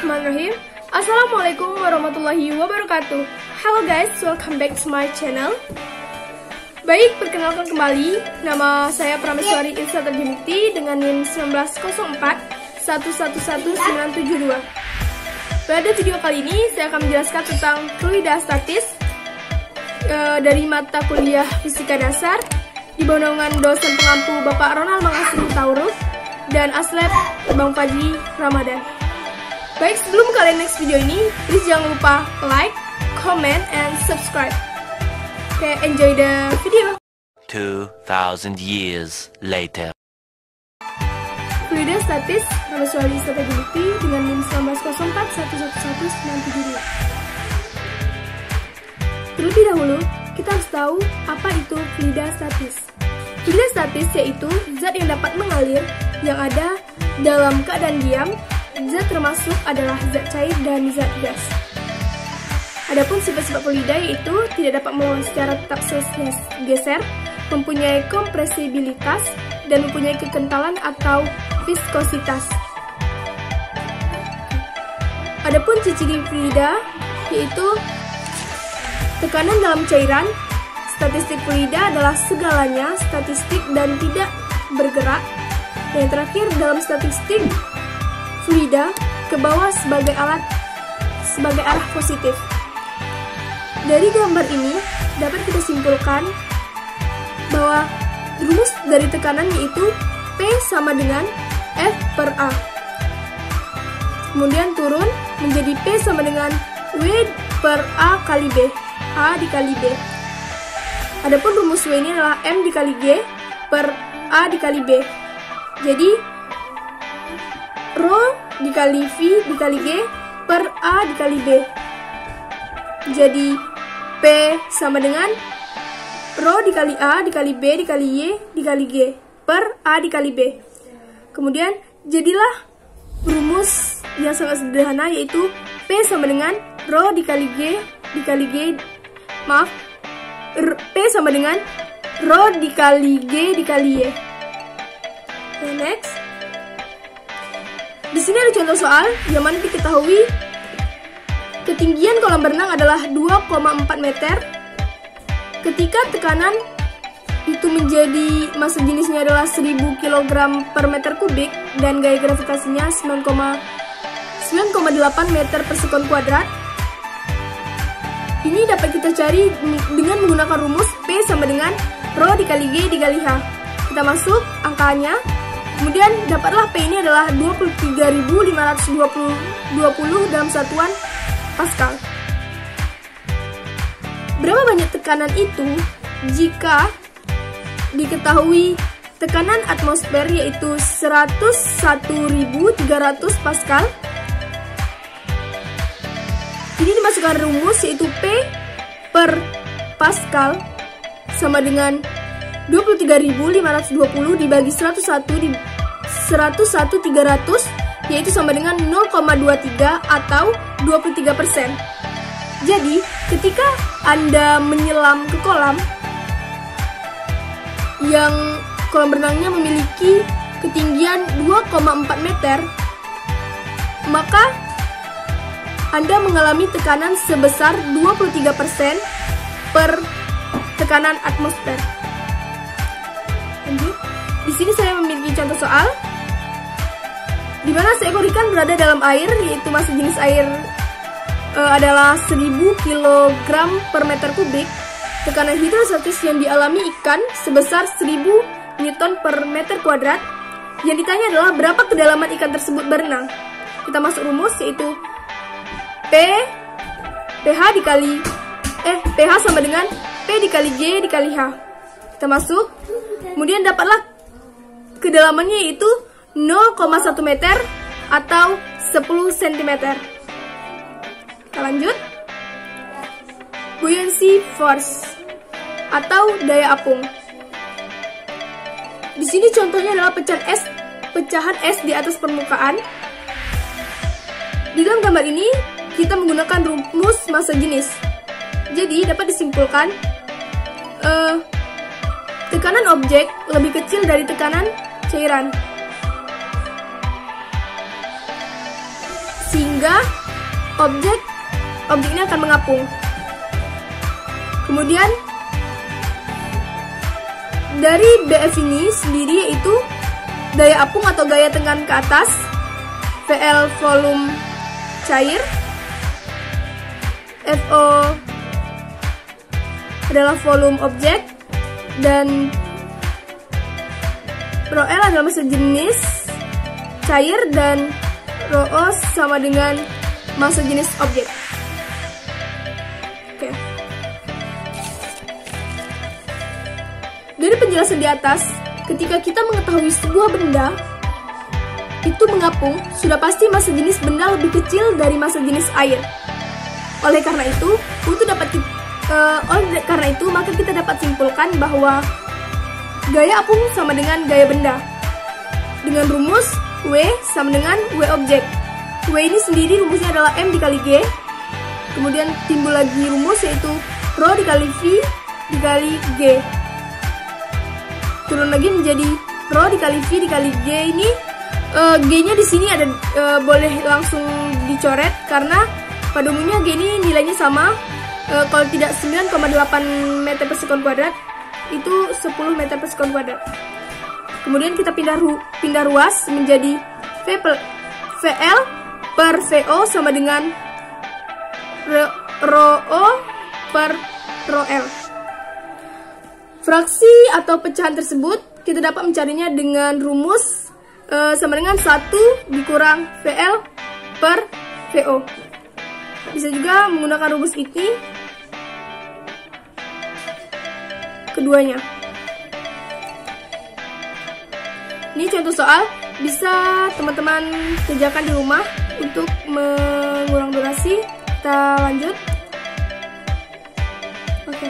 Bismillahirrahmanirrahim. Assalamualaikum warahmatullahi wabarakatuh. Halo guys, welcome back to my channel. Baik, perkenalkan kembali. Nama saya Prameswari Ilsa Tarjuniti dengan NIM 1904111972. Pada video kali ini saya akan menjelaskan tentang fluida statis dari mata kuliah Fisika Dasar di bawah naungan dosen pengampu Bapak Ronald Mangasih Taurus dan Aslep Bang Fajri Ramadan. Baik, sebelum kalian next video ini, please jangan lupa like, comment, and subscribe. Okay, enjoy the video. 2000 years later. Fluida statis, Prameswari Ilsa Tarjuniti dengan NIM 1904111972. Terlebih dahulu, kita harus tahu apa itu fluida statis. Fluida statis yaitu zat yang dapat mengalir yang ada dalam keadaan diam. Zat termasuk adalah zat cair dan zat gas. Adapun sifat-sifat fluida yaitu tidak dapat melawan secara tetap geser, mempunyai kompresibilitas, dan mempunyai kekentalan atau viskositas. Adapun ciri fluida yaitu tekanan dalam cairan. Statistik fluida adalah segalanya statistik dan tidak bergerak. Yang terakhir, dalam statistik fluida ke bawah sebagai arah positif. Dari gambar ini dapat kita simpulkan bahwa rumus dari tekanan yaitu P sama dengan F per A. Kemudian turun menjadi P sama dengan W per A kali B, A dikali B. Adapun rumus W ini adalah M dikali G per A dikali B. Jadi Rho dikali V dikali G per A dikali B. Jadi P sama dengan Rho dikali A dikali B dikali Y dikali G per A dikali B. Kemudian jadilah rumus yang sangat sederhana yaitu P sama dengan Rho dikali G dikali G. P sama dengan Rho dikali G dikali Y. Okay, next. Di sini ada contoh soal yang mana diketahui ketinggian kolam berenang adalah 2,4 meter. Ketika tekanan itu menjadi massa jenisnya adalah 1000 kg per meter kubik dan gaya gravitasinya 9,8 meter per sekon kuadrat. Ini dapat kita cari dengan menggunakan rumus P sama dengan Rho dikali G dikali H. Kita masuk angkanya. Kemudian dapatlah P ini adalah 23.520 dalam satuan Pascal. Berapa banyak tekanan itu jika diketahui tekanan atmosfer yaitu 101.300 Pascal? Ini dimasukkan rumus yaitu P per Pascal sama dengan 23.520 dibagi 101.300 yaitu sama dengan 0,23 atau 23%. Jadi, ketika Anda menyelam ke kolam yang kolam berenangnya memiliki ketinggian 2,4 meter, maka Anda mengalami tekanan sebesar 23% per tekanan atmosfer. Lanjut. Di sini saya memiliki contoh soal di mana seekor ikan berada dalam air, yaitu massa jenis air adalah 1000 kg per meter kubik. Tekanan hidrostatis yang dialami ikan sebesar 1000 Newton per meter kuadrat. Yang ditanya adalah berapa kedalaman ikan tersebut berenang. Kita masuk rumus yaitu pH sama dengan P dikali G dikali H. Kita masuk. Kemudian dapatlah kedalamannya yaitu 0,1 meter atau 10 cm. Kita lanjut. Buoyancy force atau daya apung. Di sini contohnya adalah pecahan es di atas permukaan. Di dalam gambar ini kita menggunakan rumus massa jenis. Jadi dapat disimpulkan tekanan objek lebih kecil dari tekanan cairan. sehingga objek ini akan mengapung. Kemudian dari BF ini sendiri yaitu gaya apung atau gaya tekan ke atas, VL volume cair, FO adalah volume objek, dan ρL adalah massa jenis cair, dan ρO sama dengan massa jenis objek. Oke. Dari penjelasan di atas, ketika kita mengetahui sebuah benda itu mengapung, sudah pasti massa jenis benda lebih kecil dari massa jenis air. Oleh karena itu, maka kita dapat simpulkan bahwa gaya apung sama dengan gaya benda dengan rumus W sama dengan W objek. W ini sendiri rumusnya adalah M dikali G. Kemudian timbul lagi rumus yaitu ρ dikali V dikali G. Turun lagi menjadi ρ dikali V dikali G. Ini G-nya di sini ada boleh langsung dicoret karena pada umumnya G ini nilainya sama. Kalau tidak 9,8 meter per sekon kuadrat, itu 10 meter per sekon kuadrat. Kemudian kita pindah ruas menjadi VL per VO sama dengan ρO per ρL. Fraksi atau pecahan tersebut kita dapat mencarinya dengan rumus sama dengan 1 dikurang VL per VO. Bisa juga menggunakan rumus ini keduanya. Ini contoh soal, bisa teman-teman kerjakan di rumah untuk mengurangi durasi. Kita lanjut. Oke.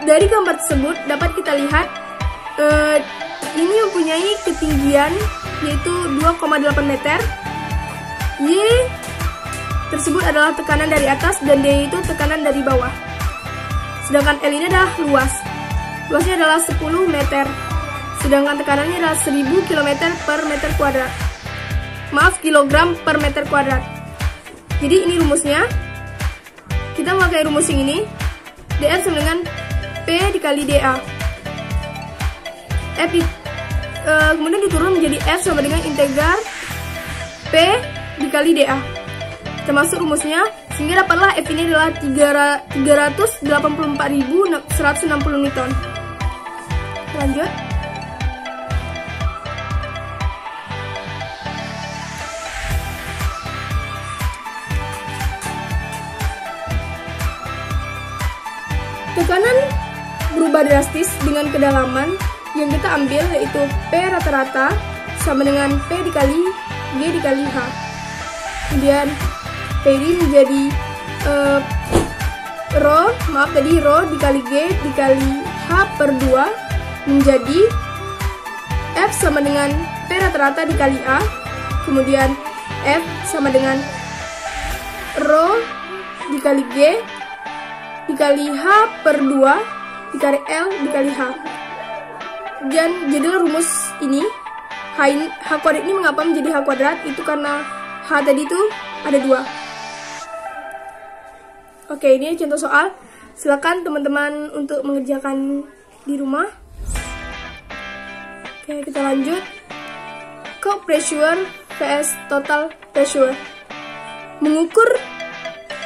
Dari gambar tersebut dapat kita lihat ini mempunyai ketinggian yaitu 2,8 meter. Y tersebut adalah tekanan dari atas dan D itu tekanan dari bawah. Sedangkan L ini adalah luas. Luasnya adalah 10 meter. Sedangkan tekanannya adalah 1000 km per meter kuadrat. Maaf, kilogram per meter kuadrat. Jadi ini rumusnya. Kita memakai rumus yang ini. dF sama dengan P dikali dA. Kemudian diturun menjadi F sama dengan integral P dikali dA. Kita masuk rumusnya, sehingga dapatlah F ini adalah 384.160 Newton. Lanjut. Tekanan berubah drastis dengan kedalaman yang kita ambil, yaitu P rata-rata sama dengan P dikali G dikali H. Kemudian P ini menjadi ρ dikali G dikali H per 2 menjadi F sama dengan P rata-rata dikali A. Kemudian F sama dengan ρ dikali G dikali H per 2 dikali L dikali H. Dan jadilah rumus ini H kuadrat ini mengapa menjadi H kuadrat? Itu karena H tadi itu ada 2. Oke, ini contoh soal. Silakan teman-teman untuk mengerjakan di rumah. Oke, kita lanjut. Curb pressure vs total pressure. Mengukur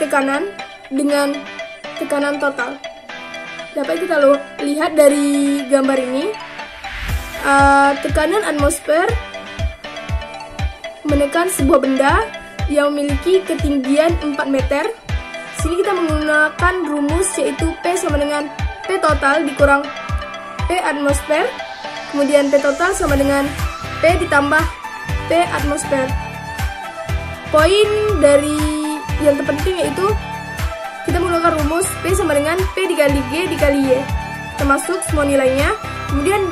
tekanan dengan tekanan total. Dapat kita lihat dari gambar ini. Tekanan atmosfer menekan sebuah benda yang memiliki ketinggian 4 meter. Sini kita menggunakan rumus yaitu P sama dengan P total dikurang P atmosfer. Kemudian P total sama dengan P ditambah P atmosfer. Poin dari yang terpenting yaitu kita menggunakan rumus P sama dengan P dikali G dikali Y. Kita masuk semua nilainya. Kemudian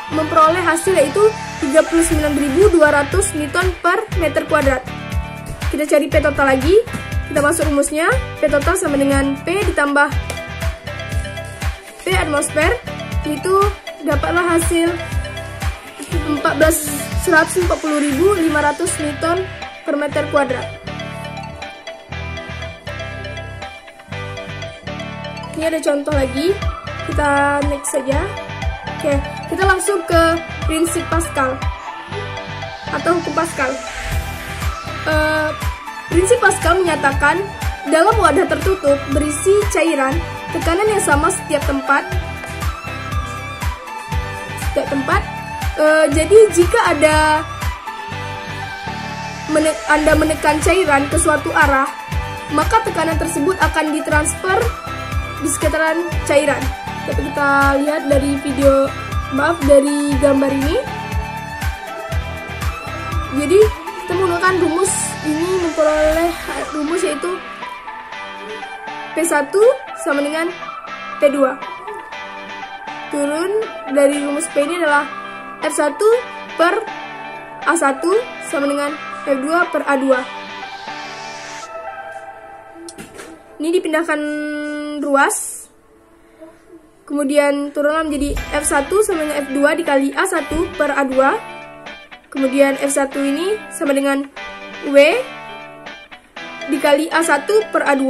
memperoleh hasil yaitu 39.200 Newton per meter kuadrat. Kita cari P total lagi. Kita masuk rumusnya. P total sama dengan P ditambah P atmosfer. Itu dapatlah hasil P 140.500 Newton per meter kuadrat. Ini ada contoh lagi, kita next saja. Oke, kita langsung ke prinsip Pascal atau hukum Pascal. Prinsip Pascal menyatakan dalam wadah tertutup berisi cairan tekanan yang sama setiap tempat. Jadi jika Anda menekan cairan ke suatu arah, maka tekanan tersebut akan ditransfer di sekitaran cairan. Tapi kita lihat dari dari gambar ini. Jadi kita menggunakan rumus ini, memperoleh rumus yaitu P1 sama dengan P2. Turun dari rumus P ini adalah F1 per A1 sama dengan F2 per A2. Ini dipindahkan ruas, kemudian turunlah menjadi F1 sama dengan F2 dikali A1 per A2. Kemudian F1 ini sama dengan W dikali A1 per A2.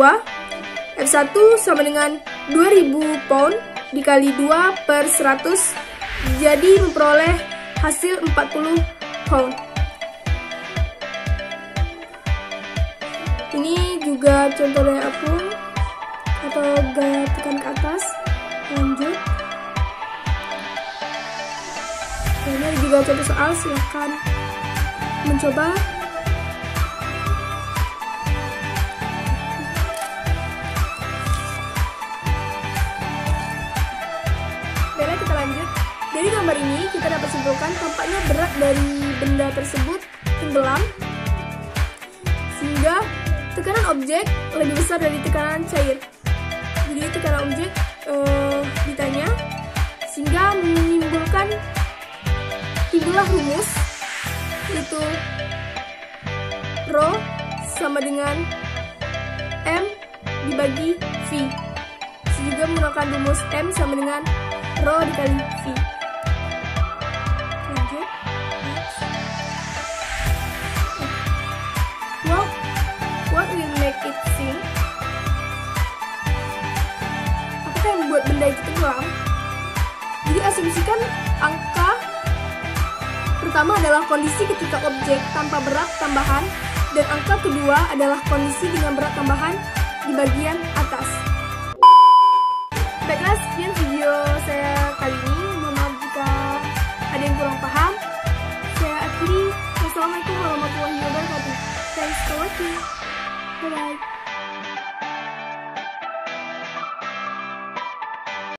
F1 sama dengan 2000 pound dikali 2 per 100. Jadi memperoleh hasil 40 pound. Ini juga contoh daya apung atau gaya tekan ke atas. Lanjut. Ini juga contoh soal, silahkan mencoba. Baiklah, kita lanjut. Dari gambar ini kita dapat simpulkan tampaknya berat dari benda tersebut tenggelam, sehingga tekanan objek lebih besar dari tekanan cair. Jadi tekanan objek ditanya, sehingga timbullah rumus, yaitu Rho sama dengan M dibagi V. Juga menggunakan rumus M sama dengan Rho dikali V. Lanjut. What will make it sink? Apakah yang membuat benda itu tenggelam? Jadi asumsikan angka pertama adalah kondisi ketika objek tanpa berat tambahan, dan angka kedua adalah kondisi dengan berat tambahan di bagian atas. Baiklah, sekian video saya kali ini. Mohon maaf jika ada yang kurang paham. Saya akhiri. Wassalamualaikum warahmatullahi wabarakatuh. Thanks for watching. Bye-bye.